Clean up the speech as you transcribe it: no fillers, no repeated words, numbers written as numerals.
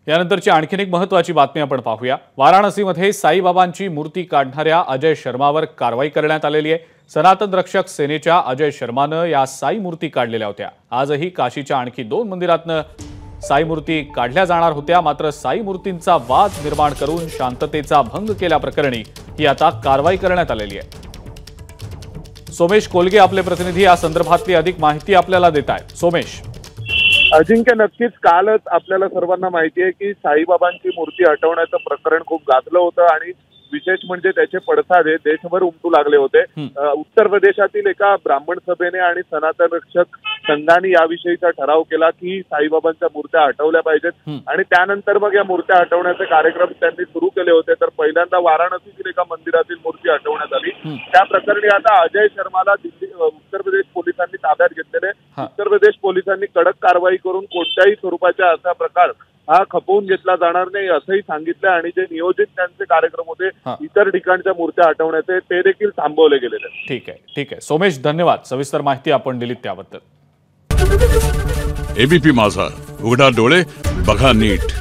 यानंतरची आणखीन एक महत्त्वाची बातमी आपण पाहूया। वाराणसीमध्ये साईबाबांची मूर्ती काढणाऱ्या अजय शर्मावर कारवाई करण्यात आलेली आहे। सनातन रक्षक सेनेच्या अजय शर्मानं या साई मूर्ती काढलेल्या होत्या। आजही काशीच्या आणखी 2 मंदिरातनं साई मूर्ती काढल्या जाणार होत्या, मात्र साई मूर्तींचा वाद निर्माण करून शांततेचा भंग केल्याप्रकरणी ही आता कारवाई करण्यात आलेली आहे। सोमेश कोलगे आपले प्रतिनिधी या संदर्भातली अधिक माहिती आपल्याला देत आहेत। सोमेश, अजिंक्य, नक्कीच कालच आपल्याला सर्वांना माहिती आहे की साईबाबांची मूर्ती हटवण्याचं प्रकरण खूप गाजलं होतं आणि विशेष म्हणजे त्याचे पडसाद हे देशभर उमटू लागले होते। उत्तर प्रदेशातील एका ब्राह्मण सभेने आणि सनातन रक्षक संघाने याविषयीचा ठराव केला की साईबाबांच्या मूर्त्या हटवल्या पाहिजेत आणि त्यानंतर मग या मूर्त्या हटवण्याचे कार्यक्रम त्यांनी सुरू केले होते। तर पहिल्यांदा वाराणसीतील एका मंदिरातील मूर्ती हटवण्यात आली। त्या प्रकरणी आता अजय शर्माला उत्तर प्रदेश पोलिसांनी ताब्यात घेतलेले। उत्तर प्रदेश पोलिसांनी कडक कारवाई करून कोणत्याही स्वरूपाचा असा प्रकार हा खपवून घेतला जाणार नाही असंही सांगितलं आणि जे नियोजित त्यांचे कार्यक्रम होते इतर ठिकाणच्या मूर्त्या हटवण्याचे ते देखील थांबवले गेलेले। ठीक आहे सोमेश, धन्यवाद। सविस्तर माहिती आपण दिलीत त्याबद्दल। एबीपी माझा, उघडा डोळे बघा नीट।